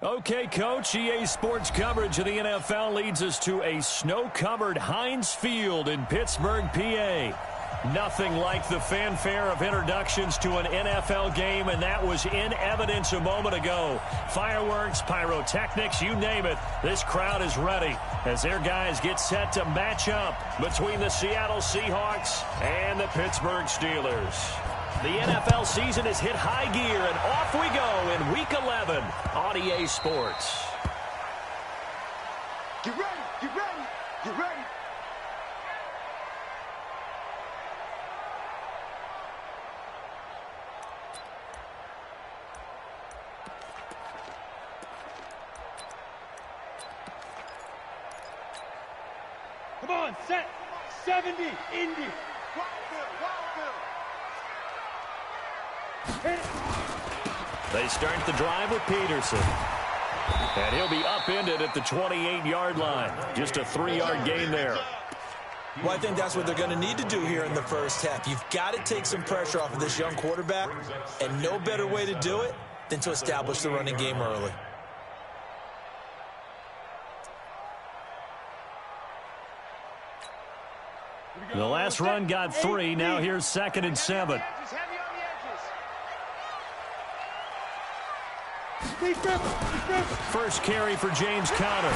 Okay, Coach, EA Sports coverage of the NFL leads us to a snow-covered Heinz Field in Pittsburgh, PA. Nothing like the fanfare of introductions to an NFL game, and that was in evidence a moment ago. Fireworks, pyrotechnics, you name it. This crowd is ready as their guys get set to match up between the Seattle Seahawks and the Pittsburgh Steelers. The NFL season has hit high gear, and off we go in Week 11 on EA Sports. Get ready, get ready, get ready. Come on, set. 70, Indy. They start the drive with Peterson. And he'll be upended at the 28-yard line. Just a 3-yard gain there. Well, I think that's what they're going to need to do here in the first half. You've got to take some pressure off of this young quarterback, and no better way to do it than to establish the running game early. The last run got 3. Now here's 2nd and 7. First carry for James Conner.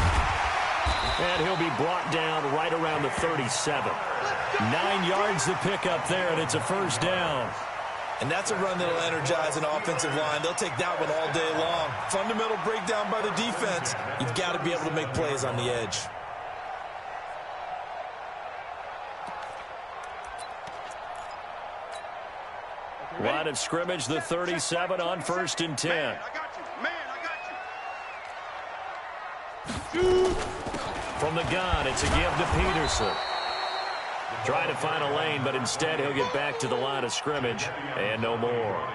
And he'll be brought down right around the 37. 9 yards to pick up there, and it's a first down. And that's a run that'll energize an offensive line. They'll take that one all day long. Fundamental breakdown by the defense. You've got to be able to make plays on the edge. Line of scrimmage, the 37 on 1st and 10. Man, I got you. Man, I got you. From the gun, it's a give to Peterson. Try to find a lane, but instead he'll get back to the line of scrimmage and no more.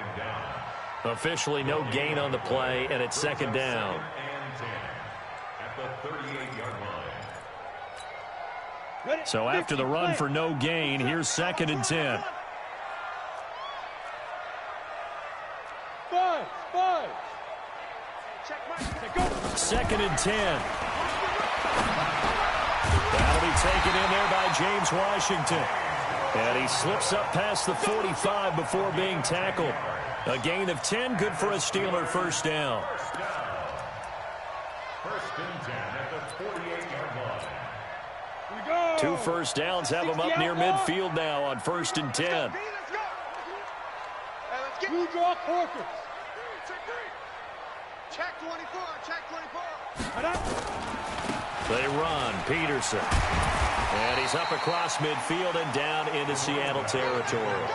Officially no gain on the play, and it's 2nd down. So after the run for no gain, here's 2nd and 10. 2nd and 10. That'll be taken in there by James Washington. And he slips up past the 45 before being tackled. A gain of 10, good for a Steeler first down. 1st and 10 at the 48-yard line. 2 first downs have them up near midfield now on 1st and 10. Two draw quarters. Check 24, check 24. They run, Peterson. And he's up across midfield and down into Seattle territory.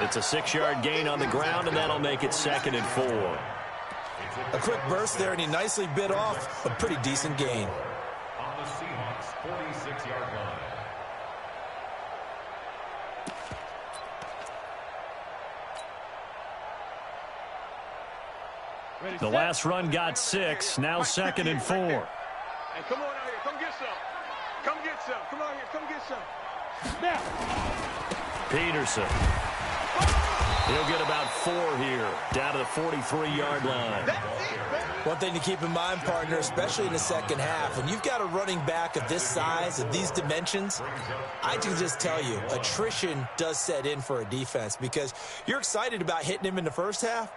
It's a 6-yard gain on the ground, and that'll make it 2nd and 4. A quick burst there, and he nicely bit off a pretty decent gain. On the Seahawks 46-yard line. The last run got 6, now 2nd and 4. Hey, come on out here. Come get some. Come get some. Come on here. Come get some. Now. Peterson. He'll get about 4 here, down to the 43-yard line. One thing to keep in mind, partner, especially in the second half, when you've got a running back of this size, of these dimensions, I can just tell you, attrition does set in for a defense because you're excited about hitting him in the first half.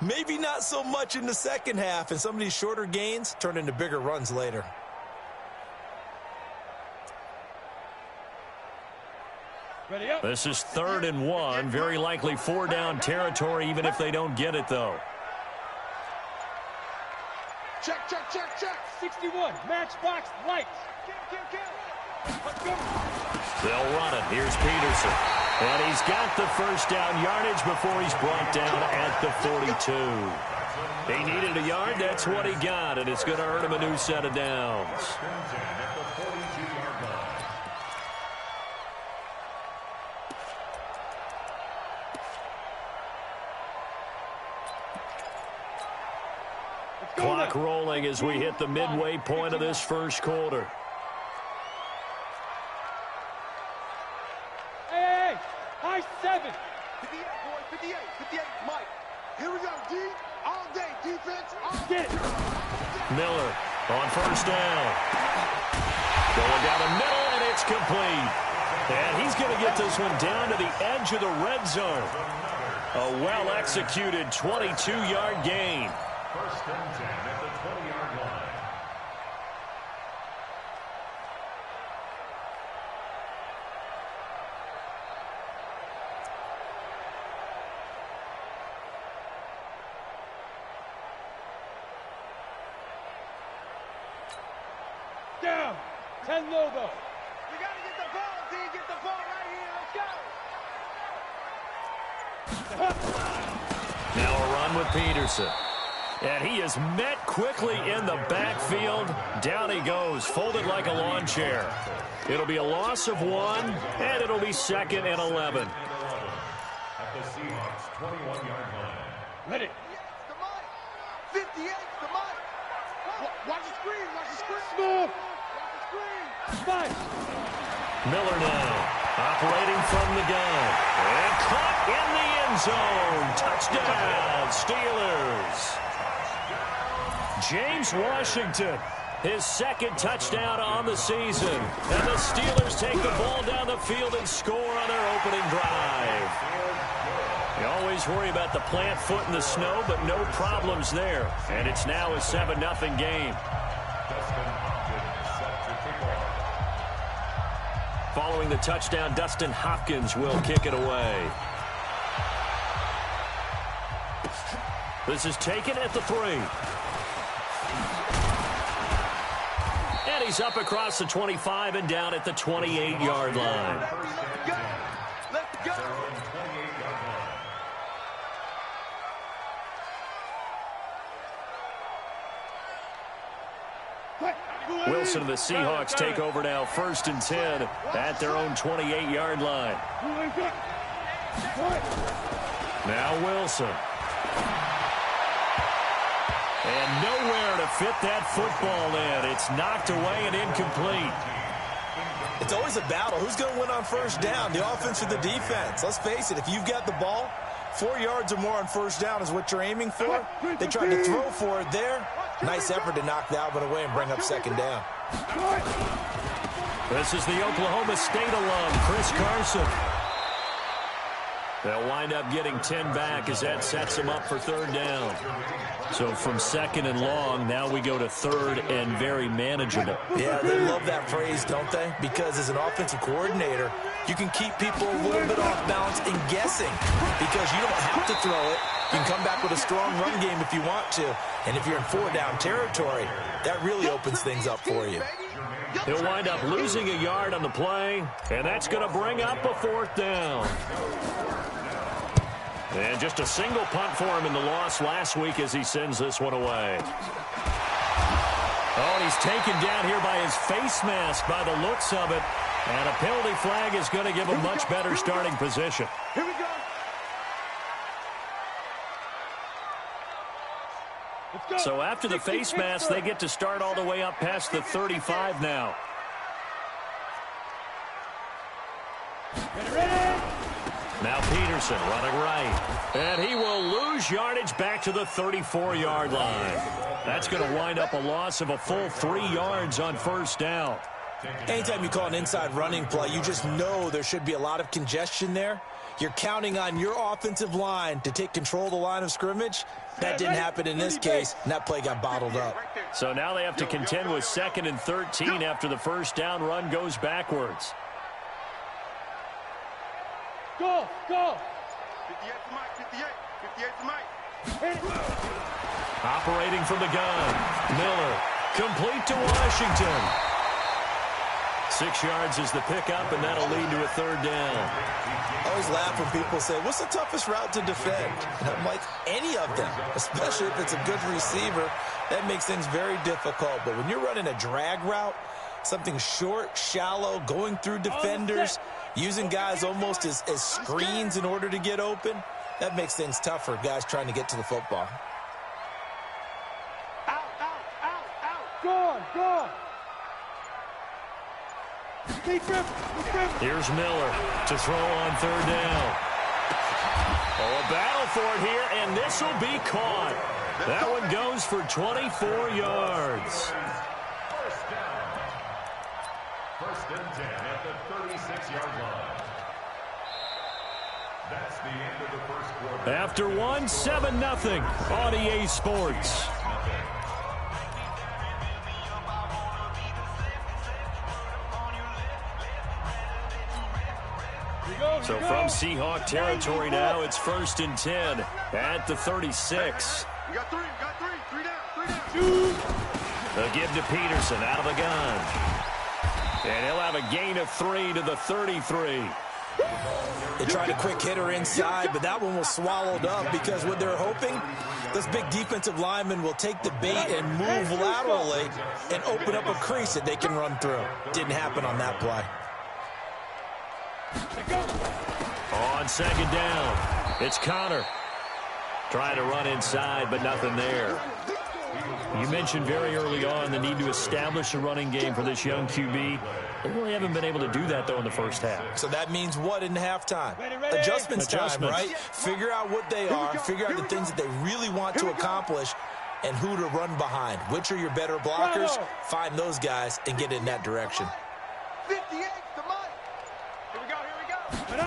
Maybe not so much in the second half, and some of these shorter gains turn into bigger runs later. Ready up. This is 3rd and 1, very likely 4-down territory, even if they don't get it, though. Check, check, check, check. 61, matchbox lights. Let's go. They'll run it. Here's Peterson. And he's got the first down yardage before he's brought down at the 42. He needed a yard. That's what he got, and it's going to earn him a new set of downs. Clock rolling as we hit the midway point of this first quarter. Hey, high 7. 58, boy, 58, 58, Mike. Here we go, D. All day, defense. Get it. Miller on first down. Going down the middle, and it's complete. And he's going to get this one down to the edge of the red zone. A well-executed 22-yard gain. First and 10 at the 20-yard line. Down. 10 low, though. You got to get the ball, D. Get the ball right here. Let's go. Now a run with Peterson. And he is met quickly in the backfield. Down he goes, folded like a lawn chair. It'll be a loss of 1, and it'll be 2nd and 11. At the Seahawks 21-yard line. Ready. The mic. 58, the mic. Watch the screen. Watch the screen. Smooth. Watch the screen. Five. Miller now, operating from the gun. And caught in the end zone. Touchdown, Steelers. James Washington, his 2nd touchdown on the season. And the Steelers take the ball down the field and score on their opening drive. You always worry about the plant foot in the snow, but no problems there. And it's now a 7-0 game. Following the touchdown, Dustin Hopkins will kick it away. This is taken at the 3. And he's up across the 25 and down at the 28-yard line. Let's go. Let's go. Wilson and the Seahawks take over now, 1st and 10 at their own 28-yard line. Now Wilson. And nowhere to fit that football in. It's knocked away and incomplete. It's always a battle. Who's going to win on first down, the offense or the defense? Let's face it, if you've got the ball, 4 yards or more on first down is what you're aiming for. They tried to throw for it there. Nice effort to knock that one away and bring up 2nd down. This is the Oklahoma State alum, Chris Carson. They'll wind up getting 10 back as that sets them up for 3rd down. So from 2nd and long, now we go to 3rd and very manageable. Yeah, they love that phrase, don't they? Because as an offensive coordinator, you can keep people a little bit off balance and guessing because you don't have to throw it. You can come back with a strong run game if you want to. And if you're in 4-down territory, that really opens things up for you. He'll wind up losing a yard on the play, and that's going to bring up a 4th down. And just a single punt for him in the loss last week as he sends this one away. Oh, and he's taken down here by his face mask by the looks of it. And a penalty flag is going to give him much better starting position. Here we go. So after the face mask, they get to start all the way up past the 35 now. Now Peterson running right. And he will lose yardage back to the 34-yard line. That's going to wind up a loss of a full 3 yards on first down. Anytime you call an inside running play, you just know there should be a lot of congestion there. You're counting on your offensive line to take control of the line of scrimmage. That didn't happen in this case, and that play got bottled up. So now they have to contend with 2nd and 13 after the first down run goes backwards. Go, go. 58 to Mike, 58. 58 to Mike. Operating from the gun. Miller, complete to Washington. 6 yards is the pickup, and that'll lead to a 3rd down. I always laugh when people say, what's the toughest route to defend? And I'm like, any of them, especially if it's a good receiver. That makes things very difficult. But when you're running a drag route, something short, shallow, going through defenders, using guys almost as screens in order to get open, that makes things tough for guys trying to get to the football. Out, out, out, out. Gone, gone. Here's Miller to throw on 3rd down. Oh, a battle for it here, and this will be caught. That one goes for 24 yards. First down. First and 10 at the 36-yard line. That's the end of the first quarter. After one, 7-0 on EA Sports. So from Seahawk territory now, it's first and 10 at the 36. You got three down. They'll give to Peterson out of the gun. And he'll have a gain of 3 to the 33. They tried a quick hitter inside, but that one was swallowed up because what they're hoping, those big defensive linemen will take the bait and move laterally and open up a crease that they can run through. Didn't happen on that play. On second down, it's Connor. Trying to run inside, but nothing there. You mentioned very early on the need to establish a running game for this young QB. They really haven't been able to do that, though, in the first half. So that means what in halftime? Adjustments time, right? Figure out what they are, figure out the things that they really want to accomplish, and who to run behind. Which are your better blockers? Find those guys and get in that direction. 58, the money. Here we go.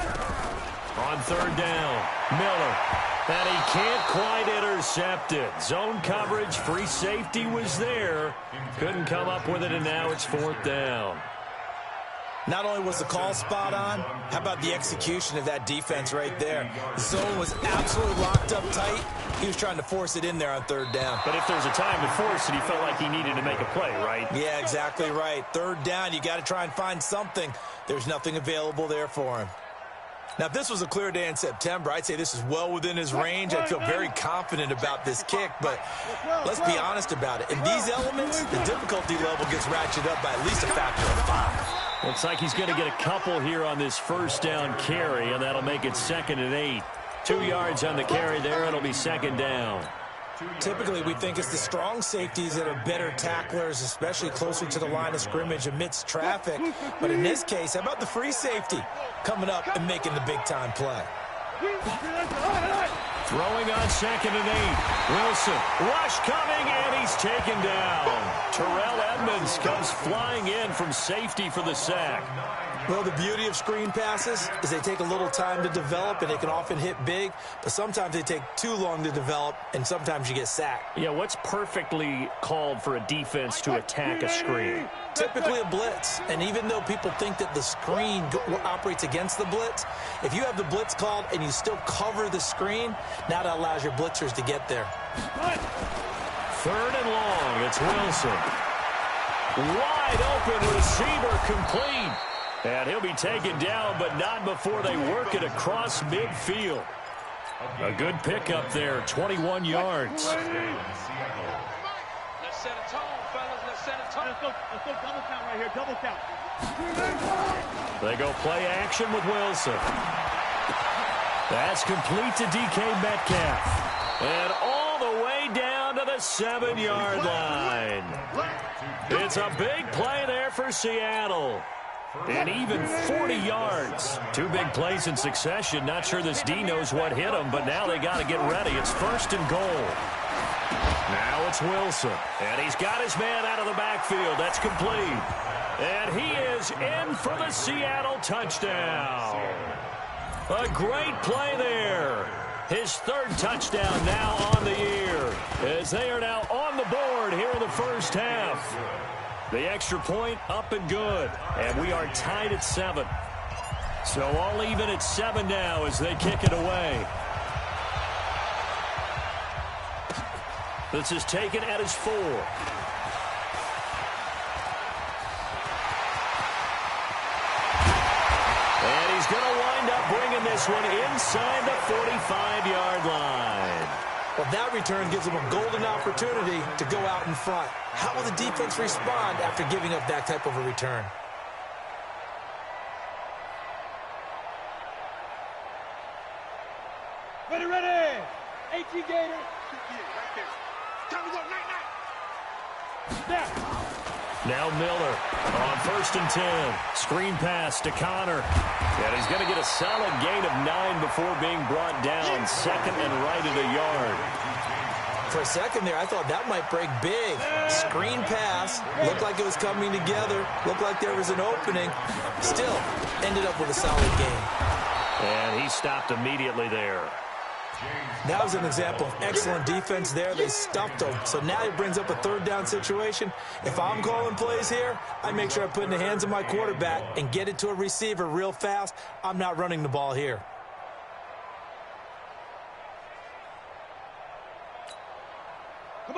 On third down, Miller. And he can't quite intercept it. Zone coverage, free safety was there. Couldn't come up with it, and now it's fourth down. Not only was the call spot on, how about the execution of that defense right there? The zone was absolutely locked up tight. He was trying to force it in there on third down. But if there's a time to force it, he felt like he needed to make a play, right? Yeah, exactly right. Third down, you got to try and find something. There's nothing available there for him. Now, if this was a clear day in September, I'd say this is well within his range. I feel very confident about this kick, but let's be honest about it. In these elements, the difficulty level gets ratcheted up by at least a factor of 5. Looks like he's going to get a couple here on this first down carry, and that'll make it 2nd and 8. 2 yards on the carry there. It'll be second down. Typically, we think it's the strong safeties that are better tacklers, especially closer to the line of scrimmage amidst traffic. But in this case, how about the free safety coming up and making the big-time play? Throwing on 2nd and 8. Wilson, rush coming, and he's taken down. Terrell Edmonds comes flying in from safety for the sack. Well, the beauty of screen passes is they take a little time to develop, and they can often hit big, but sometimes they take too long to develop, and sometimes you get sacked. Yeah, what's perfectly called for a defense to attack a screen? Typically a blitz, and even though people think that the screen operates against the blitz, if you have the blitz called and you still cover the screen, now that allows your blitzers to get there. 3rd and long, it's Wilson. Wide open receiver complete. And he'll be taken down, but not before they work it across midfield. A good pickup there, 21 yards. Let's set a tone, fellas. Let's set a tone. Let's go double count right here. Double count. They go play action with Wilson. That's complete to DK Metcalf. And all the way down to the 7-yard line. It's a big play there for Seattle. And even 40 yards. 2 big plays in succession. Not sure this D knows what hit him, but now they got to get ready. It's 1st and goal. Now it's Wilson. And he's got his man out of the backfield. That's complete. And he is in for the Seattle touchdown. A great play there. His 3rd touchdown now on the year, as they are now on the board here in the first half. The extra point up and good, and we are tied at 7. So all even at 7 now as they kick it away. This is taken at his 4. And he's going to wind up bringing this one inside the 45-yard line. Well, that return gives them a golden opportunity to go out in front. How will the defense respond after giving up that type of a return? Ready. 18 Gator. Yeah, right there. Time to go. Night. Snap. Now Miller on 1st and 10. Screen pass to Connor. And he's going to get a solid gain of 9 before being brought down. 2nd and right at a yard. For a second there, I thought that might break big. Screen pass. Looked like it was coming together. Looked like there was an opening. Still, ended up with a solid gain. And he stopped immediately there. That was an example of excellent defense there. They stuffed him. So now he brings up a 3rd down situation. If I'm calling plays here, I make sure I put it in the hands of my quarterback and get it to a receiver real fast. I'm not running the ball here.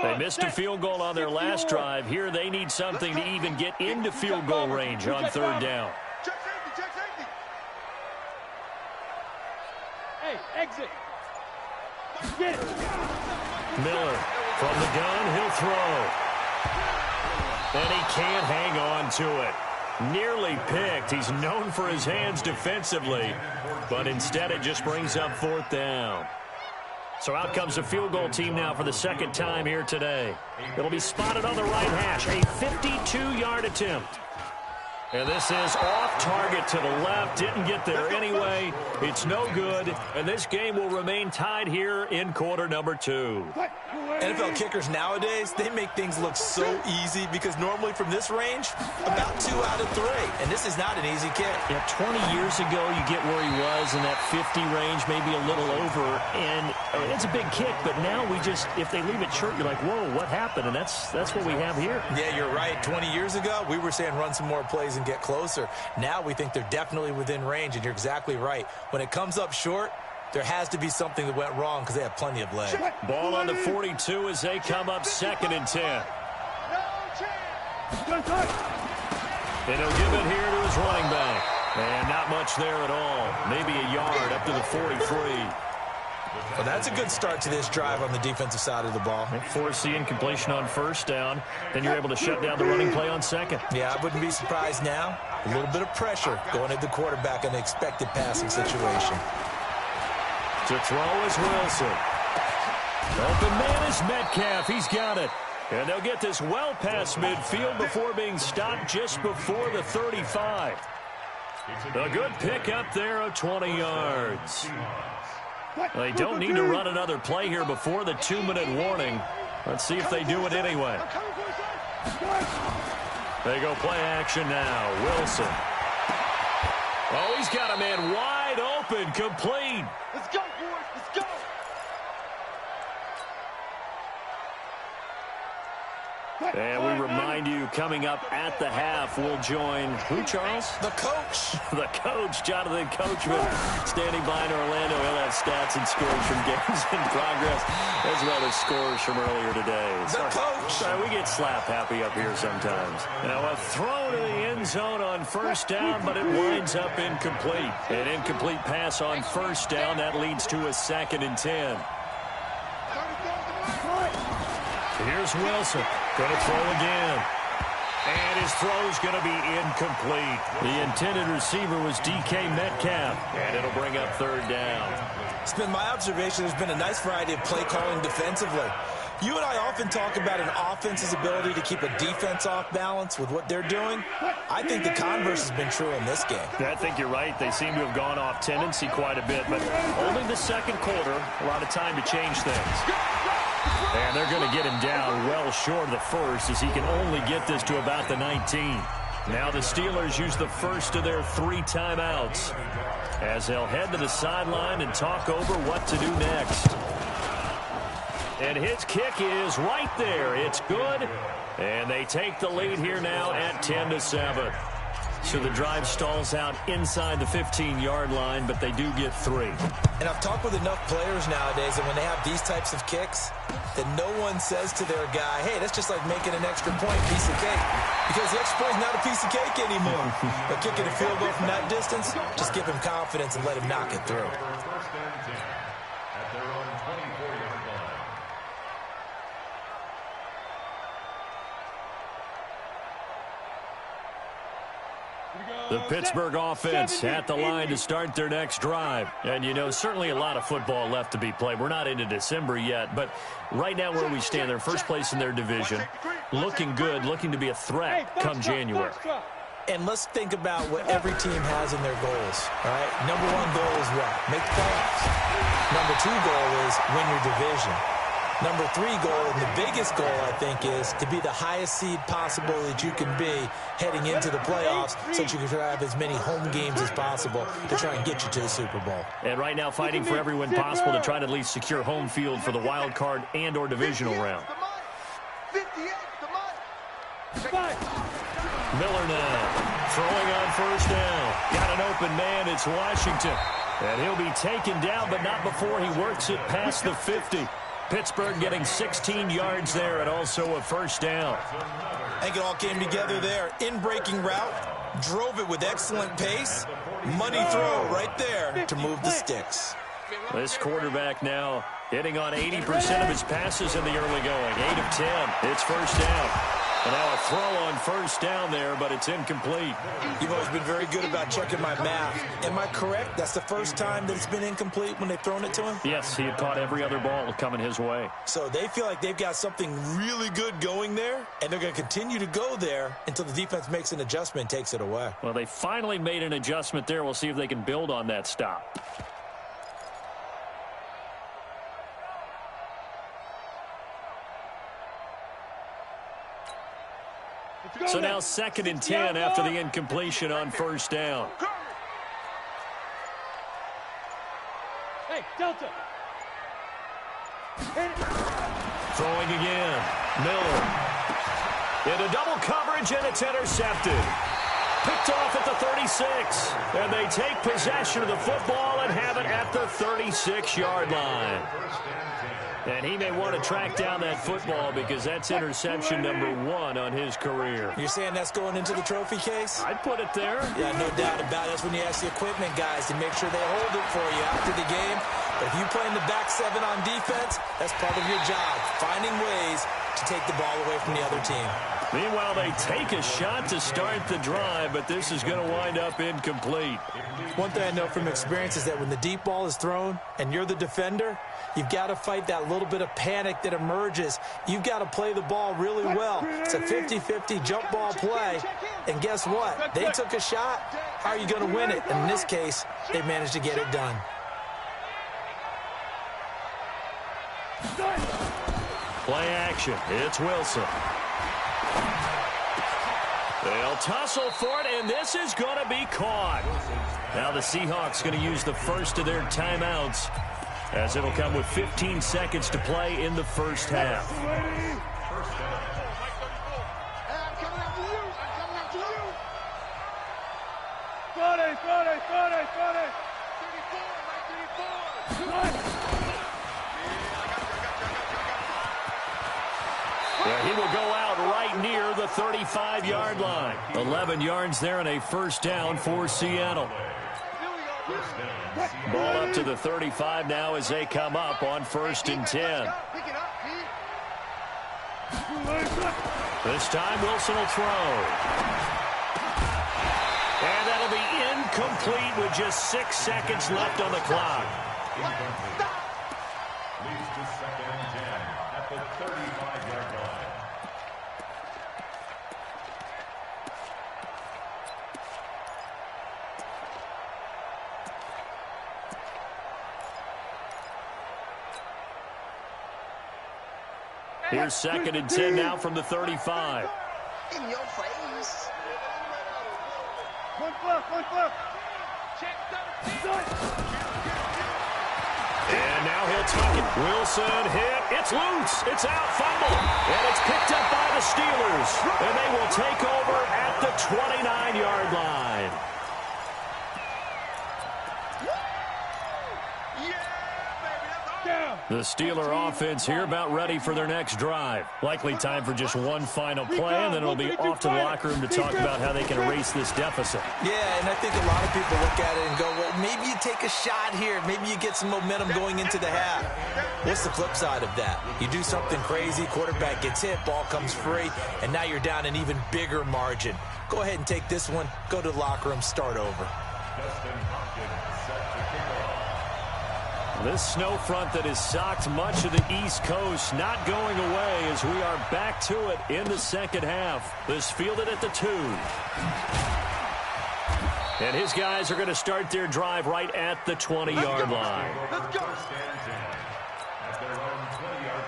They missed a field goal on their last drive. Here they need something to even get into field goal range on 3rd down. Check safety. Hey, exit. Get it. Miller from the gun, he'll throw. And he can't hang on to it. Nearly picked. He's known for his hands defensively, but instead it just brings up 4th down. So out comes the field goal team now for the 2nd time here today. It'll be spotted on the right hash. A 52-yard attempt. And this is off target to the left. Didn't get there anyway. It's no good. And this game will remain tied here in quarter number 2. NFL kickers nowadays, they make things look so easy because normally from this range, about 2 out of 3. And this is not an easy kick. Yeah, 20 years ago, you get where he was in that 50 range, maybe a little over. And it's a big kick, but now we just, if they leave it short, you're like, whoa, what happened? And that's what we have here. Yeah, you're right. 20 years ago, we were saying run some more plays and get closer. Now we think they're definitely within range, and you're exactly right. When it comes up short, there has to be something that went wrong because they have plenty of leg. Ball on the 42 as they come up 2nd and 10. And he'll give it here to his running back. And not much there at all. Maybe a yard up to the 43. Well, that's a good start to this drive on the defensive side of the ball. Force the incompletion on 1st down. Then you're able to shut down the running play on 2nd. Yeah, I wouldn't be surprised now. A little bit of pressure going at the quarterback in the expected passing situation. To throw is Wilson. Open man is Metcalf. He's got it. And they'll get this well past midfield before being stopped just before the 35. A good pick up there of 20 yards. They don't need to run another play here before the 2-minute warning. Let's see if they do it anyway. They go play action now. Wilson. Oh, he's got a man wide open, complete. Let's go, boys. Let's go. And we remind you, coming up at the half, we'll join who, Charles? The coach. The coach, Jonathan Coachman, standing by in Orlando. He'll have stats and scores from games in progress, as well as scores from earlier today. The coach. Sorry, we get slap happy up here sometimes. Now a throw to the end zone on 1st down, but it winds up incomplete. An incomplete pass on 1st down. That leads to a 2nd and 10. Here's Wilson. Going to throw again. And his throw's going to be incomplete. The intended receiver was DK Metcalf. And it'll bring up 3rd down. It's been my observation there's been a nice variety of play calling defensively. You and I often talk about an offense's ability to keep a defense off balance with what they're doing. I think the converse has been true in this game. I think you're right. They seem to have gone off tendency quite a bit, but only the 2nd quarter, a lot of time to change things. And they're going to get him down well short of the 1st as he can only get this to about the 19. Now the Steelers use the 1st of their 3 timeouts as they'll head to the sideline and talk over what to do next. And his kick is right there. It's good. And they take the lead here now at 10-7. So the drive stalls out inside the 15-yard line, but they do get 3. And I've talked with enough players nowadays that when they have these types of kicks, that no one says to their guy, hey, that's just like making an extra point, piece of cake. Because the extra point is not a piece of cake anymore. But kicking a field goal from that distance, just give him confidence and let him knock it through. The Pittsburgh offense at the line to start their next drive. And, you know, certainly a lot of football left to be played. We're not into December yet, but right now where we stand, they're first place in their division. looking good, looking to be a threat come January. And let's think about what every team has in their goals, all right? Number one goal is what? Make the playoffs. Number two goal is win your division. Number three goal, and the biggest goal, I think, is to be the highest seed possible that you can be heading into the playoffs so that you can have as many home games as possible to try and get you to the Super Bowl. And right now fighting for every win possible to try to at least secure home field for the wild card and or divisional round. Miller now throwing on first down. Got an open man. It's Washington. And he'll be taken down, but not before he works it past the 50. Pittsburgh getting 16 yards there and also a first down. I think it all came together there. In-breaking route, drove it with excellent pace. Money throw right there to move the sticks. This quarterback now hitting on 80% of his passes in the early going. 8 of 10. It's first down. And now a throw on first down there, but it's incomplete. You've always been very good about checking my math. Am I correct? That's the first time that it's been incomplete when they've thrown it to him? Yes, he had caught every other ball coming his way. So they feel like they've got something really good going there, and they're going to continue to go there until the defense makes an adjustment and takes it away. Well, they finally made an adjustment there. We'll see if they can build on that stop. So now 2nd and 10 after the incompletion on first down. Hey, Delta. Throwing again. Miller. Into double coverage, and it's intercepted. Picked off at the 36. And they take possession of the football and have it at the 36-yard line. And he may want to track down that football because that's interception number 1 on his career. You're saying that's going into the trophy case? I'd put it there. Yeah, no doubt about it. That's when you ask the equipment guys to make sure they hold it for you after the game. But if you play in the back 7 on defense, that's part of your job, finding ways to take the ball away from the other team. Meanwhile, they take a shot to start the drive, but this is going to wind up incomplete. One thing I know from experience is that when the deep ball is thrown and you're the defender, you've got to fight that little bit of panic that emerges. You've got to play the ball really well. It's a 50-50 jump ball play. And guess what? They took a shot. How are you going to win it? And in this case, they managed to get it done. Play action. It's Wilson. They'll tussle for it, and this is going to be caught. Now the Seahawks going to use the first of their timeouts, as it'll come with 15 seconds to play in the first half. Yeah, he will go out right near the 35-yard line. 11 yards there and a first down for Seattle. Ball up to the 35 now as they come up on 1st and 10. This time Wilson will throw. And that'll be incomplete with just 6 seconds left on the clock. Leads to 2nd and 10 at the 35-yard line. Here's 2nd and 10 now from the 35. In your face. One flip. And now he'll tuck it. Wilson hit. It's loose. It's out. Fumble. And it's picked up by the Steelers. And they will take over at the 29-yard line. The Steeler offense here about ready for their next drive. Likely time for just one final play, and then it'll be off to the locker room to talk about how they can erase this deficit. Yeah, and I think a lot of people look at it and go, well, maybe you take a shot here. Maybe you get some momentum going into the half. What's the flip side of that? You do something crazy, quarterback gets hit, ball comes free, and now you're down an even bigger margin. Go ahead and take this one, go to the locker room, start over. This snow front that has socked much of the East Coast not going away as we are back to it in the second half. This fielded at the 2. And his guys are going to start their drive right at the 20-yard line. Let's go. At their own 20-yard line.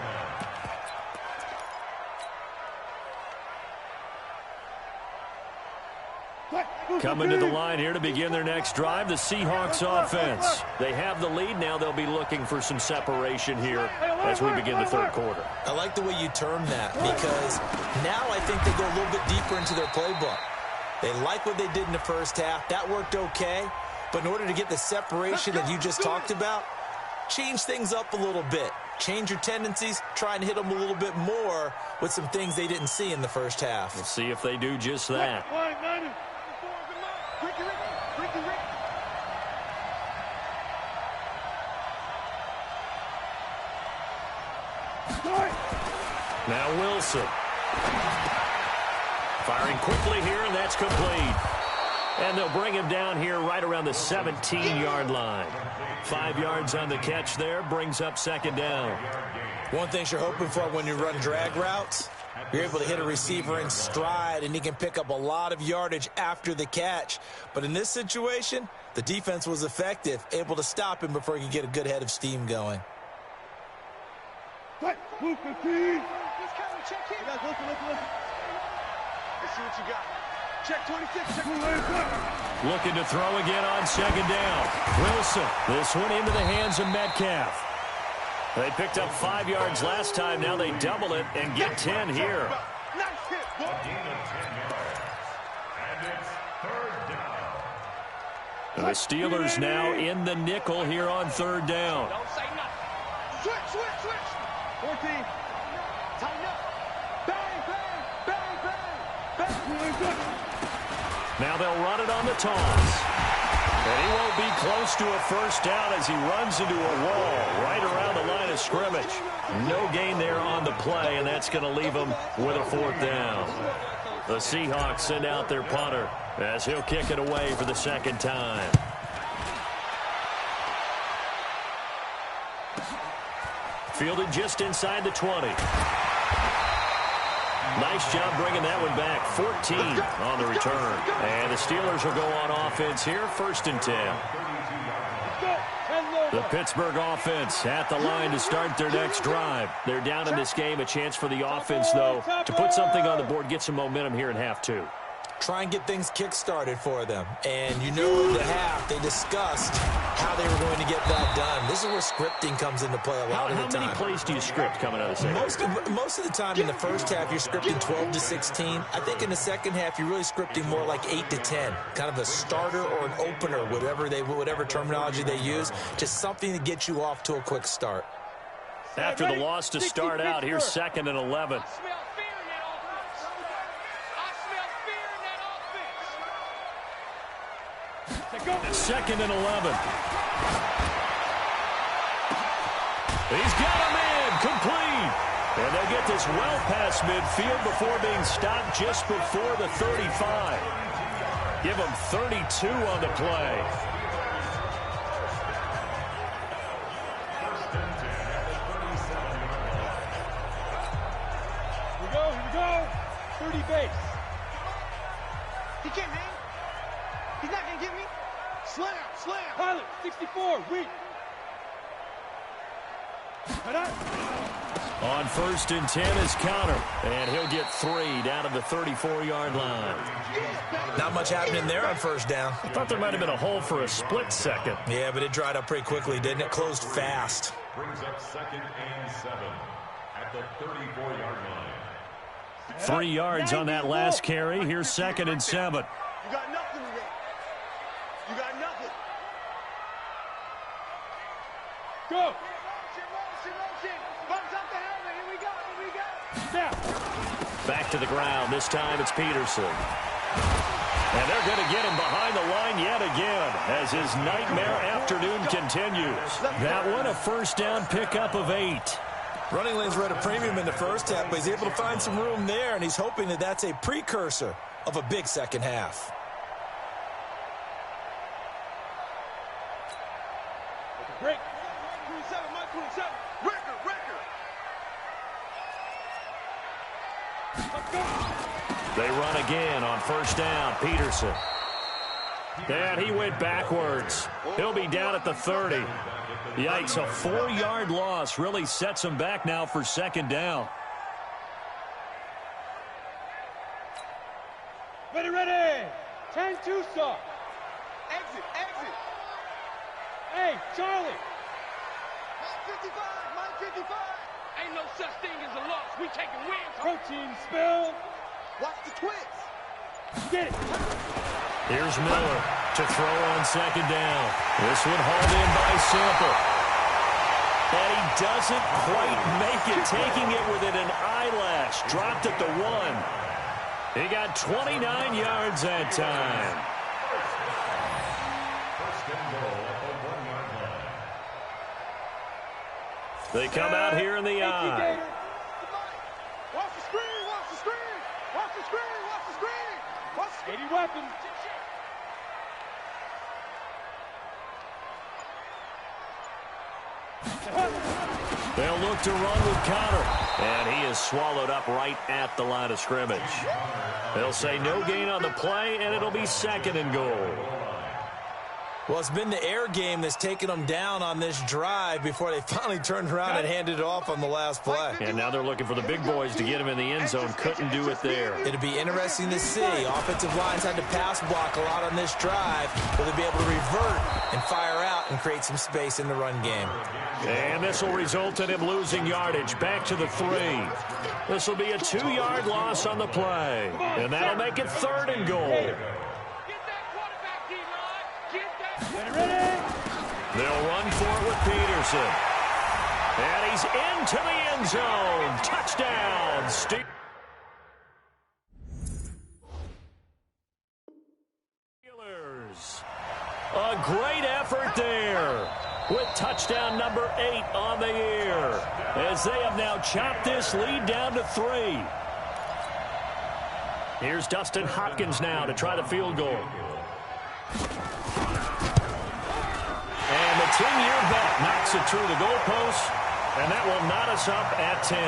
Coming to the line here to begin their next drive, the Seahawks offense. They have the lead. Now they'll be looking for some separation here as we begin the third quarter. I like the way you term that because now I think they go a little bit deeper into their playbook. They like what they did in the first half. That worked okay. But in order to get the separation that you just talked about, change things up a little bit. Change your tendencies. Try and hit them a little bit more with some things they didn't see in the first half. We'll see if they do just that. Now Wilson. Firing quickly here, and that's complete. And they'll bring him down here right around the 17-yard line. 5 yards on the catch there, brings up second down. One thing you're hoping for when you run drag routes, you're able to hit a receiver in stride, and he can pick up a lot of yardage after the catch. But in this situation, the defense was effective, able to stop him before he could get a good head of steam going. Let's see what you got. Check 26. Check 26. Looking to throw again on second down. Wilson. This one into the hands of Metcalf. They picked up 5 yards last time. Now they double it and get 10 here. Nice hit, boy. A gain of 10 yards. And it's third down. The Steelers now in the nickel here on third down. Don't say nothing. Switch. 14. Tighten up. Bang, bang, bang, bang, bang. Now they'll run it on the toss. And he won't be close to a first down as he runs into a wall right around the line of scrimmage. No gain there on the play, and that's going to leave him with a fourth down. The Seahawks send out their punter as he'll kick it away for the second time. Fielded just inside the 20. Nice job bringing that one back. 14 on the return. And the Steelers will go on offense here, 1st and 10. The Pittsburgh offense at the line to start their next drive. They're down in this game. A chance for the offense, though, to put something on the board, get some momentum here in half 2. Try and get things kick-started for them. And you know in the half, they discussed how they were going to get that done. This is where scripting comes into play a lot of the time. How many plays do you script coming out of the second? Most of the time in the first half, you're scripting 12 to 16. I think in the second half, you're really scripting more like 8 to 10. Kind of a starter or an opener, whatever terminology they use. Just something to get you off to a quick start. After the loss to start out, here's 2nd and 11. Second and 11. He's got him in, complete. And they'll get this well past midfield before being stopped just before the 35. Give him 32 on the play. Here we go. 30 base. He can't hang. He's not going to get me. Slam. Pilot, 64, weak. On 1st and 10 is Connor. And he'll get 3 down to the 34-yard line. Not much happening there on first down. I thought there might have been a hole for a split second. Yeah, but it dried up pretty quickly, didn't it? Closed fast. Brings up 2nd and 7 at the 34-yard line. 3 yards on that last carry. Here's 2nd and 7. You got nothing today. You got nothing. Go. Motion. Bumps up the helmet. Here we go. Snap. Back to the ground. This time it's Peterson. And they're going to get him behind the line yet again as his nightmare afternoon continues. That one a first down pickup of 8. Running lanes were at a premium in the first half, but he's able to find some room there, and he's hoping that that's a precursor of a big second half. Break. 27, my 27. Record. Let's go. They run again on first down. Peterson. And he went backwards. He'll be down at the 30. Yikes, a 4-yard loss really sets him back now for second down. Ready. 10-2 stop. Exit. Hey, Charlie. Mine 55. Ain't no such thing as a loss. We taking wins. Protein spill. Watch the twist. Get it. Here's Miller to throw on second down. This one hauled in by Sample. And he doesn't quite make it, taking it within an eyelash. Dropped at the 1. He got 29 yards that time. They come out here in the eye. Watch the screen. Any weapon. They'll look to run with Connor. And he is swallowed up right at the line of scrimmage. They'll say no gain on the play, and it'll be second and goal. Well, it's been the air game that's taken them down on this drive before they finally turned around and handed it off on the last play. And now they're looking for the big boys to get him in the end zone. Couldn't do it there. It'll be interesting to see. Offensive lines had to pass block a lot on this drive. Will they be able to revert and fire out and create some space in the run game? And this will result in him losing yardage. Back to the 3. This will be a 2-yard loss on the play. And that'll make it third and goal. They'll run for it with Peterson. And he's into the end zone. Touchdown, Steelers. A great effort there with touchdown number 8 on the year, as they have now chopped this lead down to 3. Here's Dustin Hopkins now to try the field goal. And the 10-year vet knocks it through the goalpost, and that will knot us up at 10.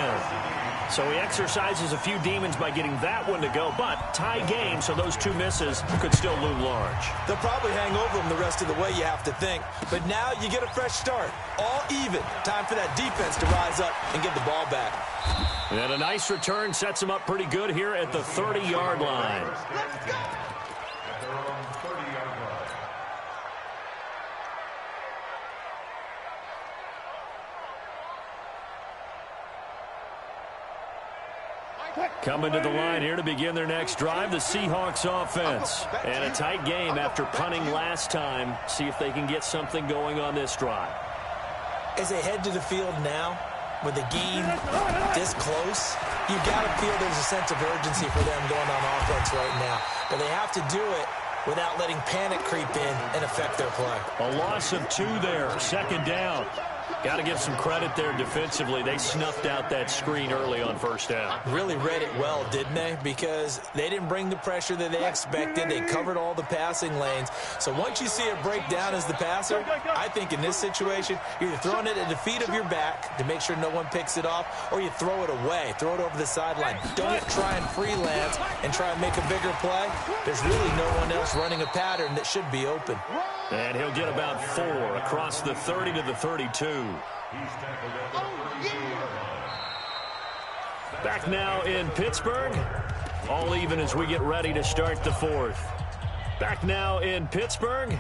So he exercises a few demons by getting that one to go, but tie game, so those 2 misses could still loom large. They'll probably hang over him the rest of the way, you have to think. But now you get a fresh start. All even. Time for that defense to rise up and get the ball back. And a nice return sets him up pretty good here at the 30-yard line. Let's go. Coming to the line here to begin their next drive, the Seahawks offense. And a tight game after punting last time. See if they can get something going on this drive. As they head to the field now, with the game this close, you've got to feel there's a sense of urgency for them going on offense right now. But they have to do it without letting panic creep in and affect their play. A loss of 2 there, second down. Got to give some credit there defensively. They snuffed out that screen early on first down. Really read it well, didn't they? Because they didn't bring the pressure that they expected. They covered all the passing lanes. So once you see it break down as the passer, I think in this situation, you're either throwing it at the feet of your back to make sure no one picks it off, or you throw it away, throw it over the sideline. Don't try and freelance and try and make a bigger play. There's really no one else running a pattern that should be open. And he'll get about 4 across the 30 to the 32. Back now in Pittsburgh. All even as we get ready to start the 4th. Back now in Pittsburgh.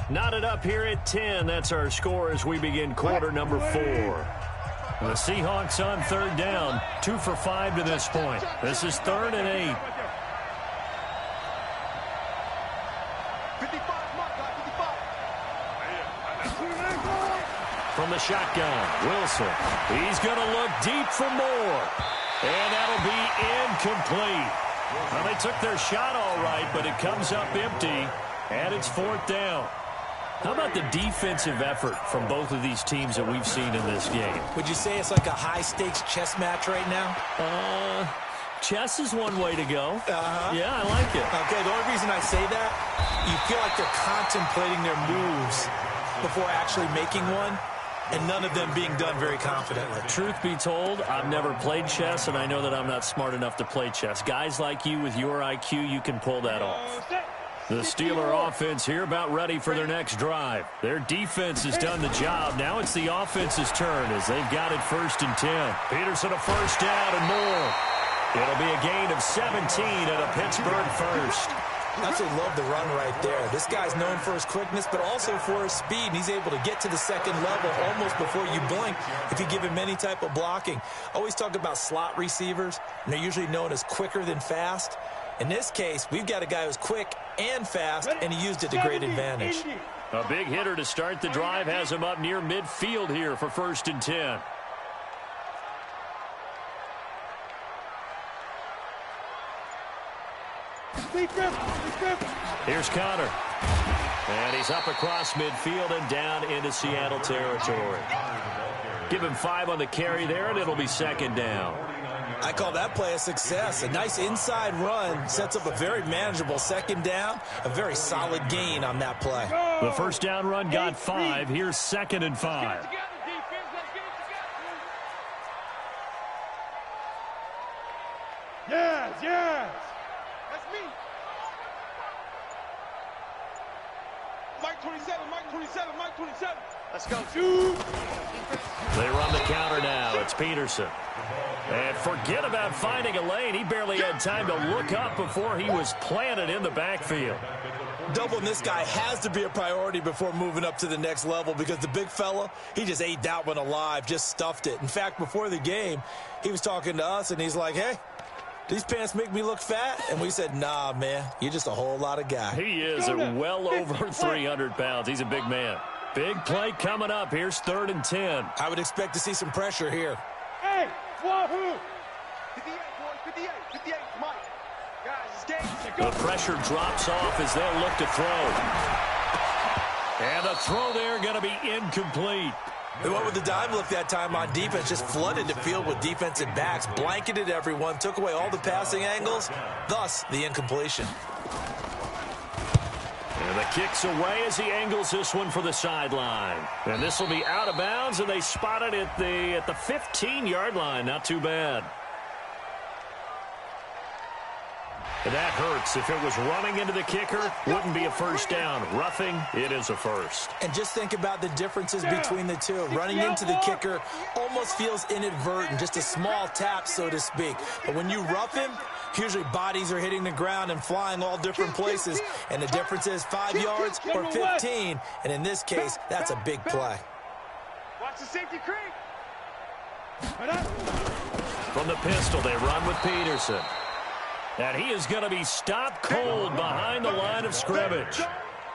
Knotted up here at 10. That's our score as we begin quarter number 4. The Seahawks on third down. 2 for 5 to this point. This is 3rd and 8. 55, mark, 55. From the shotgun, Wilson. He's going to look deep for more. And that'll be incomplete. Well, they took their shot all right, but it comes up empty, and it's 4th down. How about the defensive effort from both of these teams that we've seen in this game? Would you say it's like a high-stakes chess match right now? Chess is one way to go. Yeah, I like it. Okay, the only reason I say that, you feel like they're contemplating their moves before actually making one. and none of them being done very confidently. Truth be told, I've never played chess, and I know that I'm not smart enough to play chess. Guys like you with your IQ, you can pull that off. The Steeler offense here about ready for their next drive. Their defense has done the job. Now it's the offense's turn as they've got it 1st and 10. Peterson a first down and more. It'll be a gain of 17 and a Pittsburgh first. I absolutely love the run right there. This guy's known for his quickness, but also for his speed. And he's able to get to the second level almost before you blink if you give him any type of blocking. I always talk about slot receivers, and they're usually known as quicker than fast. In this case, we've got a guy who's quick and fast, and he used it to great advantage. A big hitter to start the drive has him up near midfield here for 1st and 10. Here's Connor. And he's up across midfield and down into Seattle territory. Give him 5 on the carry there, and it'll be 2nd down. I call that play a success. A nice inside run sets up a very manageable 2nd down. A very solid gain on that play. The first down run got 5. Here's 2nd and 5. Yes. That's me. Mike 27. Let's go. They run the counter now. It's Peterson. And forget about finding a lane. He barely had time to look up before he was planted in the backfield. Doubling this guy has to be a priority before moving up to the next level because the big fella, he just ate that one alive, just stuffed it. In fact, before the game, he was talking to us, and he's like, hey, these pants make me look fat? And we said, nah, man, you're just a whole lot of guy. He is at well over 300 pounds. He's a big man. Big play coming up. Here's 3rd and 10. I would expect to see some pressure here. Hey, wahoo! 58, boys, 58, Mike. Guys, it's game. The pressure drops off as they'll look to throw. And the throw there going to be incomplete. They went with the dime look that time on defense, just flooded the field with defensive backs, blanketed everyone, took away all the passing angles, thus the incompletion. And the kick's away as he angles this one for the sideline. And this will be out of bounds, and they spot it at the 15-yard line. Not too bad. And that hurts. If it was running into the kicker, wouldn't be a first down. Roughing, it is a first. And just think about the differences between the two. Running into the kicker almost feels inadvertent, just a small tap, so to speak. But when you rough him, usually bodies are hitting the ground and flying all different places. And the difference is 5 yards or 15. And in this case, that's a big play. Watch the safety creep. From the pistol, they run with Peterson. And he is going to be stopped cold behind the line of scrimmage.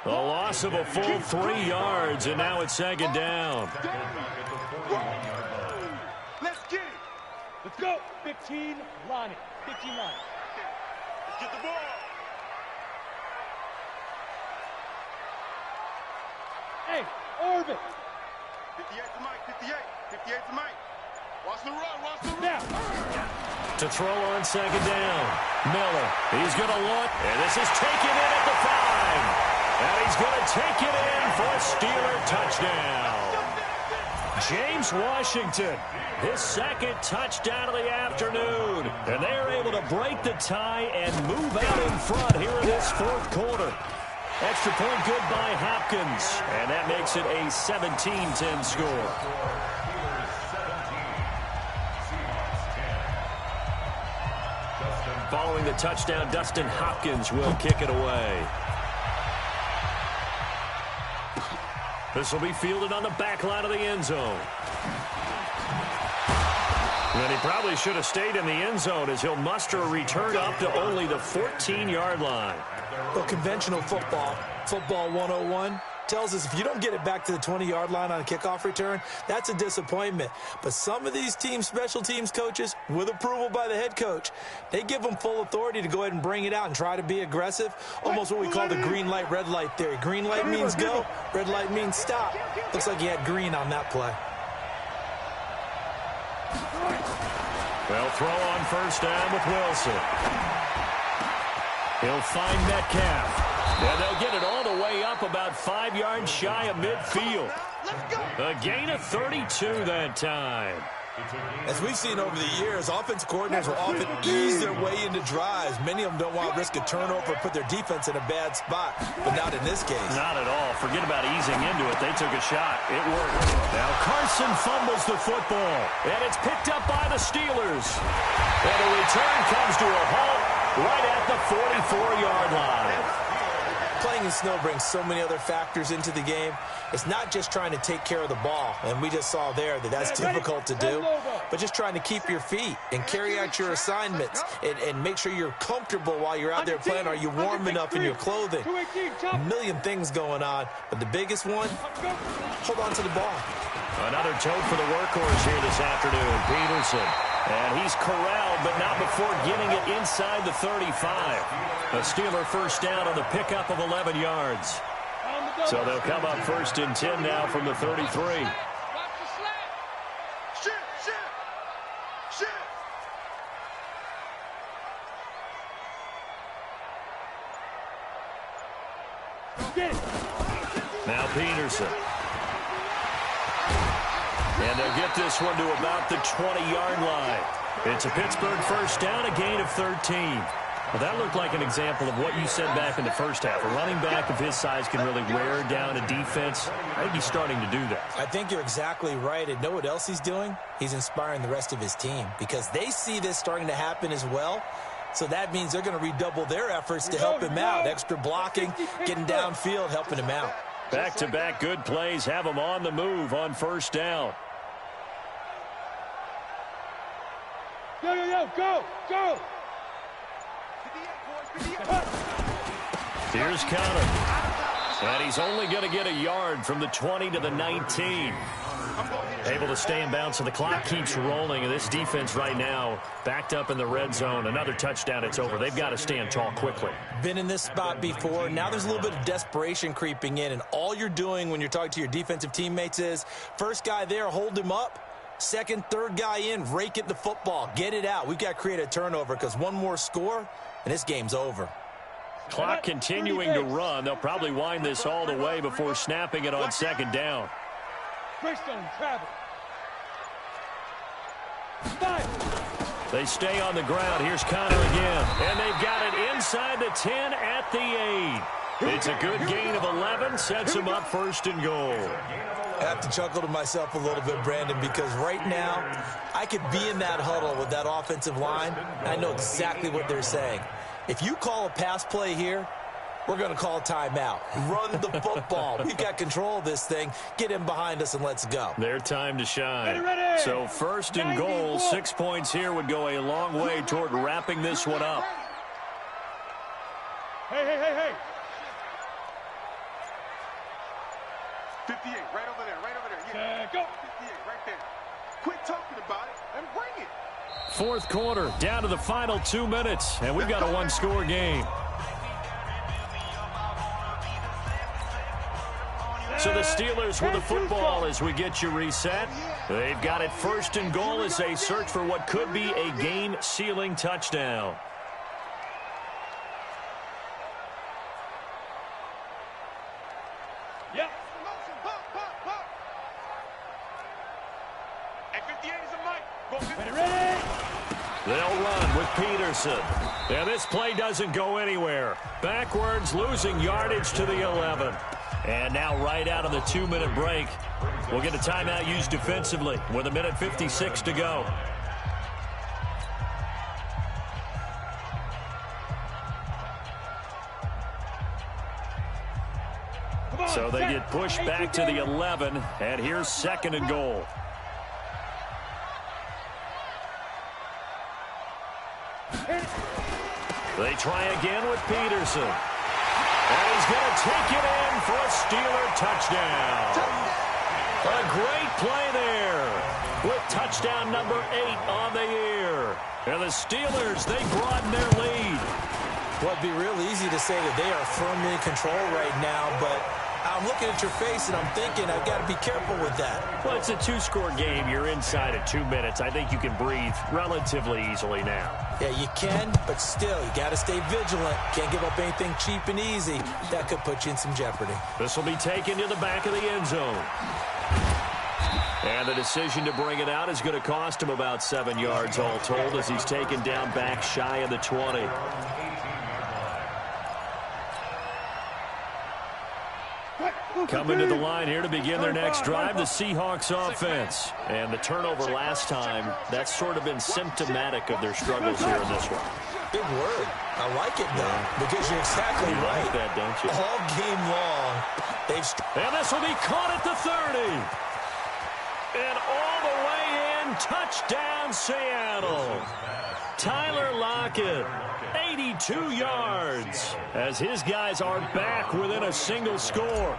A loss of a full 3 yards, and now it's 2nd down. Let's get it. Let's go. 15, Lonnie. 15, Lonnie. Get the ball. Hey, Orbit. 58 to Mike, 58 to Mike. Watch the run, Now. To throw on 2nd down. Miller, he's going to look, and this is taken in at the 5. And he's going to take it in for a Steeler touchdown. James Washington, his 2nd touchdown of the afternoon. And they're able to break the tie and move out in front here in this 4th quarter. Extra point good by Hopkins. And that makes it a 17-10 score. Following the touchdown, Dustin Hopkins will kick it away. This will be fielded on the back line of the end zone. And he probably should have stayed in the end zone as he'll muster a return up to only the 14-yard line. Well, conventional football 101, tells us if you don't get it back to the 20-yard line on a kickoff return, that's a disappointment. But some of these team special teams coaches, with approval by the head coach, they give them full authority to go ahead and bring it out and try to be aggressive, almost what we call the green light, red light theory. Green light means go, red light means stop. Looks like he had green on that play. They'll throw on first down with Wilson. He'll find Metcalf. And they'll get it all the way up about 5 yards shy of midfield. A gain of 32 that time. As we've seen over the years, offense coordinators will often ease their way into drives. Many of them don't want to risk a turnover or put their defense in a bad spot, but not in this case. Not at all. Forget about easing into it. They took a shot. It worked. Now Carson fumbles the football, and it's picked up by the Steelers. And the return comes to a halt right at the 44-yard line. Playing in snow brings so many other factors into the game. It's not just trying to take care of the ball, and we just saw there that that's difficult to do, but just trying to keep your feet and carry out your assignments and make sure you're comfortable while you're out there playing. Are you warm enough in your clothing? A million things going on, but the biggest one, hold on to the ball. Another tote for the workhorse here this afternoon, Peterson. And he's corralled, but not before getting it inside the 35. A Steeler first down on the pickup of 11 yards. So they'll come up 1st and 10 now from the 33. Now Peterson. And they'll get this one to about the 20-yard line. It's a Pittsburgh first down, a gain of 13. Well, that looked like an example of what you said back in the first half. A running back of his size can really wear down a defense. I think he's starting to do that. I think you're exactly right. And know what else he's doing? He's inspiring the rest of his team because they see this starting to happen as well. So that means they're going to redouble their efforts to help him out. Extra blocking, getting downfield, helping him out. Back-to-back good plays have him on the move on first down. Go! Here's Conner. And he's only going to get a yard from the 20 to the 19. Able to stay in bounds, so the clock keeps rolling. And this defense right now backed up in the red zone. Another touchdown, it's over. They've got to stand tall quickly. Been in this spot before. Now there's a little bit of desperation creeping in. And all you're doing when you're talking to your defensive teammates is, first guy there, hold him up. Second, third guy in, rake it the football. Get it out. We've got to create a turnover because one more score, and this game's over. Clock continuing to run. They'll probably wind this all the way before snapping it on second down. Travel. They stay on the ground. Here's Conner again. And they've got it inside the 10 at the 8. It's a good gain of 11. Sets them up 1st and goal. I have to chuckle to myself a little bit, Brandon, because right now I could be in that huddle with that offensive line. I know exactly what they're saying. If you call a pass play here, we're going to call a timeout. Run the football. We've got control of this thing. Get in behind us and let's go. Their time to shine. Ready. So 1st and goal, 6 points here would go a long way toward wrapping this one up. Hey. 58, right over there. Yeah, go. 58, right there. Quit talking about it and bring it. 4th quarter, down to the final 2 minutes, and we've got a one-score game. So the Steelers with the football as we get you reset. They've got it 1st and goal as they search for what could be a game-sealing touchdown. Yep. Ready. They'll run with Peterson. And this play doesn't go anywhere. Backwards, losing yardage to the 11. And now right out of the 2-minute break, we'll get a timeout used defensively with 1:56 to go. So they get pushed back to the 11, and here's 2nd and goal. They try again with Peterson. And he's going to take it in for a Steeler touchdown. A great play there with touchdown number 8 on the year. And the Steelers, they broaden their lead. Well, it'd be real easy to say that they are firmly in control right now, but I'm looking at your face, and I'm thinking I've got to be careful with that. Well, it's a two-score game. You're inside of 2 minutes. I think you can breathe relatively easily now. Yeah, you can, but still, you got to stay vigilant. Can't give up anything cheap and easy. That could put you in some jeopardy. This will be taken to the back of the end zone. And the decision to bring it out is going to cost him about 7 yards all told as he's taken down back shy of the 20. Coming to the line here to begin their next drive, the Seahawks offense. And the turnover last time, that's sort of been symptomatic of their struggles here in this one. Big word. I like it, though, because you're exactly right. Like that, don't you? All game long, they've... And this will be caught at the 30. And all the way in, touchdown Seattle. Tyler Lockett, 82 yards, as his guys are back within a single score.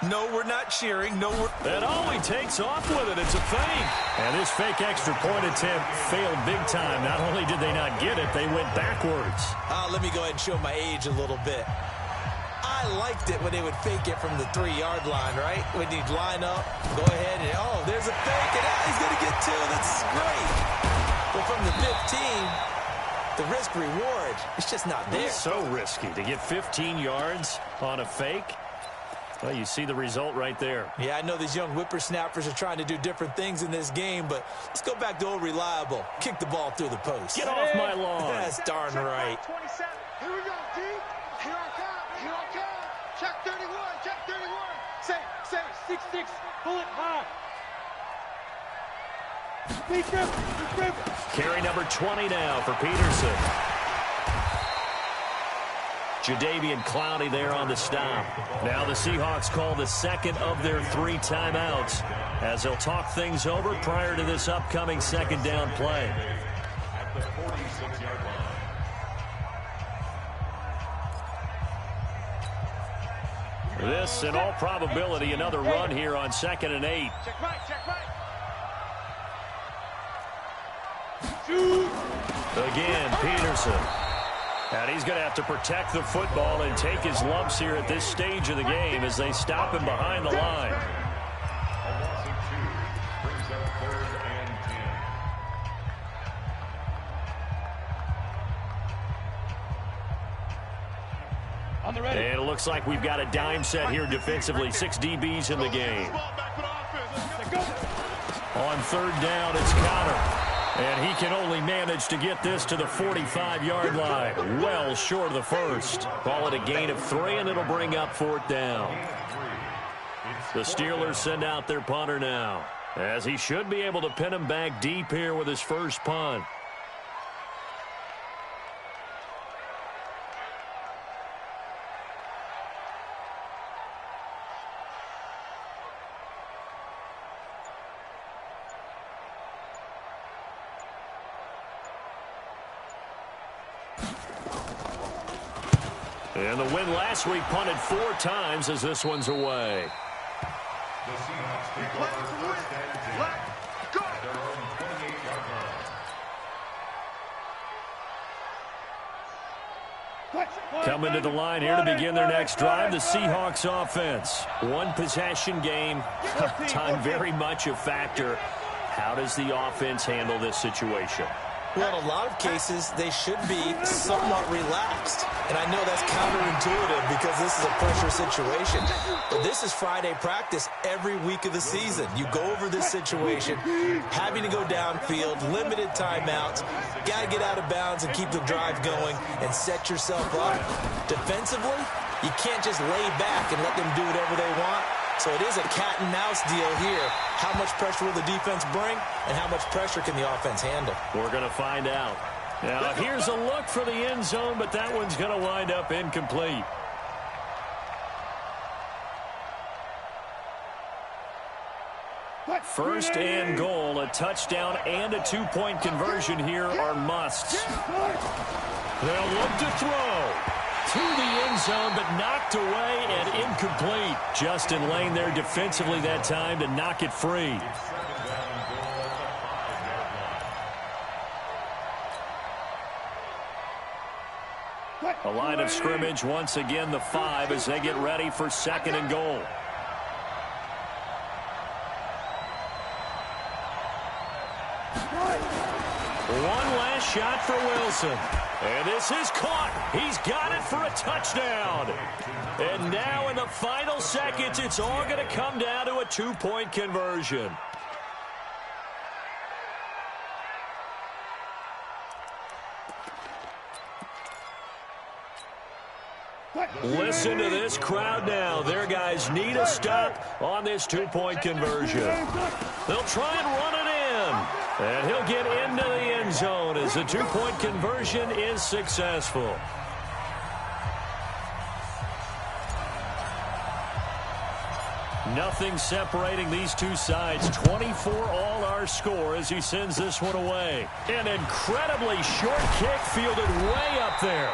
No, we're not cheering. No, we're... And he takes off with it. It's a fake. And this fake extra point attempt failed big time. Not only did they not get it, they went backwards. Let me go ahead and show my age a little bit. I liked it when they would fake it from the 3-yard line, right? When you'd line up, go ahead, and there's a fake, and he's going to get 2. That's great. But from the 15, the risk-reward, it's just not there. It's so risky to get 15 yards on a fake. Well, you see the result right there. Yeah, I know these young whippersnappers are trying to do different things in this game, but let's go back to old reliable. Kick the ball through the post. Get off my lawn. That's darn right. 27. Here we go, D. Here I come. Here I come. Check 31. Check 31. Say, 6-6. Pull it high. Be careful. Carry number 20 now for Peterson. Jadeveon Clowney there on the stop. Now the Seahawks call the second of their 3 timeouts as they'll talk things over prior to this upcoming second down play. At the 46-yard line. This, in all probability, another run here on 2nd and 8. Check right. Again, Peterson. And he's going to have to protect the football and take his lumps here at this stage of the game as they stop him behind the line. A loss of 2 brings up 3rd and 10. On the ready. And it looks like we've got a dime set here defensively. 6 DBs in the game. On 3rd down, it's Connor. And he can only manage to get this to the 45-yard line. Well short of the first. Call it a gain of 3, and it'll bring up 4th down. The Steelers send out their punter now, as he should be able to pin him back deep here with his first punt. And the win last week punted 4 times as this one's away. The Seahawks take over 1st and 10 at their own 28-yard line. Coming to the line here to begin their next drive, the Seahawks offense. 1 possession game, time very much a factor. How does the offense handle this situation? Well, in a lot of cases, they should be somewhat relaxed. And I know that's counterintuitive because this is a pressure situation. But this is Friday practice every week of the season. You go over this situation, having to go downfield, limited timeouts, got to get out of bounds and keep the drive going and set yourself up. Defensively, you can't just lay back and let them do whatever they want. So it is a cat-and-mouse deal here. How much pressure will the defense bring, and how much pressure can the offense handle? We're going to find out. Now, here's a look for the end zone, but that one's going to wind up incomplete. First and goal, a touchdown and a 2-point conversion here are musts. They'll look to throw. To the end zone, but knocked away and incomplete. Justin Lane there defensively that time to knock it free. A line of scrimmage once again, the 5 as they get ready for 2nd and goal. One last shot for Wilson. And this is caught. He's got it for a touchdown. And now in the final seconds, it's all going to come down to a 2-point conversion. Listen to this crowd now. Their guys need a stop on this 2-point conversion. They'll try and run it in. And he'll get into the end zone as the 2-point conversion is successful. Nothing separating these two sides. 24 all our score as he sends this one away. An incredibly short kick fielded way up there.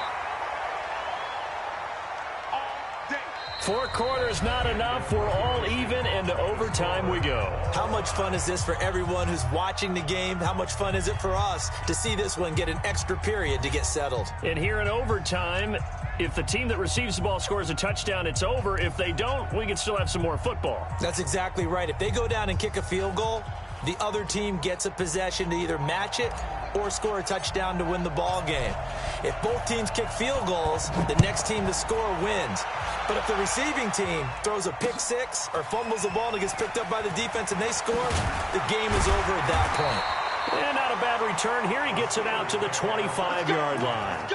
4 quarters not enough. We're all even, and to overtime we go. How much fun is this for everyone who's watching the game? How much fun is it for us to see this one get an extra period to get settled? And here in overtime, if the team that receives the ball scores a touchdown, it's over. If they don't, we can still have some more football. That's exactly right. If they go down and kick a field goal, the other team gets a possession to either match it or score a touchdown to win the ball game. If both teams kick field goals, the next team to score wins. But if the receiving team throws a pick six or fumbles the ball and it gets picked up by the defense and they score, the game is over at that point. And not a bad return here. He gets it out to the 25-yard line.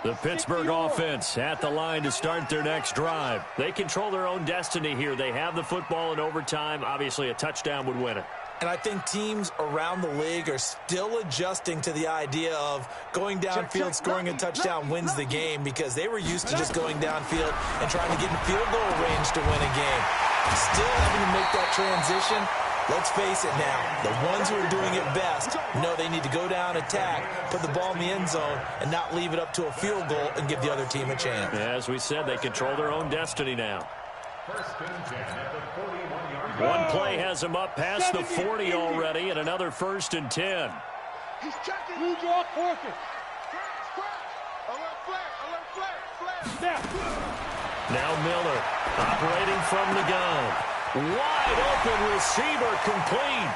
The Pittsburgh offense at the line to start their next drive. They control their own destiny here. They have the football in overtime. Obviously, a touchdown would win it. And I think teams around the league are still adjusting to the idea of going downfield, scoring a touchdown wins the game, because they were used to just going downfield and trying to get in field goal range to win a game. Still having to make that transition. Let's face it now, the ones who are doing it best know they need to go down, attack, put the ball in the end zone, and not leave it up to a field goal and give the other team a chance. As we said, they control their own destiny now. First and 10 at the 41-yard line. One play has them up past the 40 already, and another 1st and 10. He's checking. Blue draw, forfeit. Alert flag. Snap. Now Miller operating from the gun. Wide open receiver complete.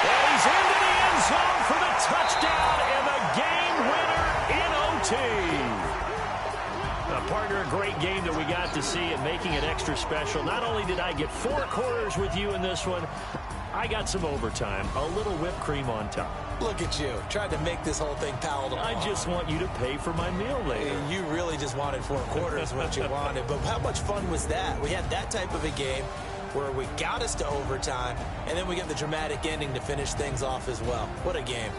And he's into the end zone for the touchdown and the game winner in OT. Partner, a great game that we got to see and making it extra special. Not only did I get 4 quarters with you in this one, I got some overtime, a little whipped cream on top. Look at you, tried to make this whole thing palatable. I just want you to pay for my meal later. You really just wanted 4 quarters what you wanted, but how much fun was that? We had that type of a game where we got us to overtime, and then we got the dramatic ending to finish things off as well. What a game.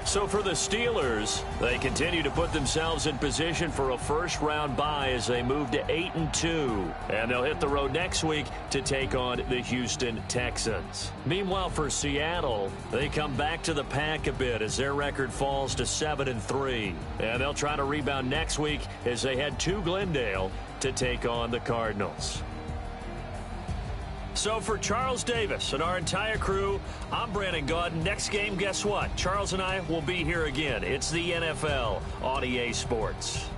So for the Steelers, they continue to put themselves in position for a first-round bye as they move to 8-2. And they'll hit the road next week to take on the Houston Texans. Meanwhile, for Seattle, they come back to the pack a bit as their record falls to 7-3. And they'll try to rebound next week as they head to Glendale to take on the Cardinals. So for Charles Davis and our entire crew, I'm Brandon Gaudin. Next game, guess what? Charles and I will be here again. It's the NFL on EA Sports.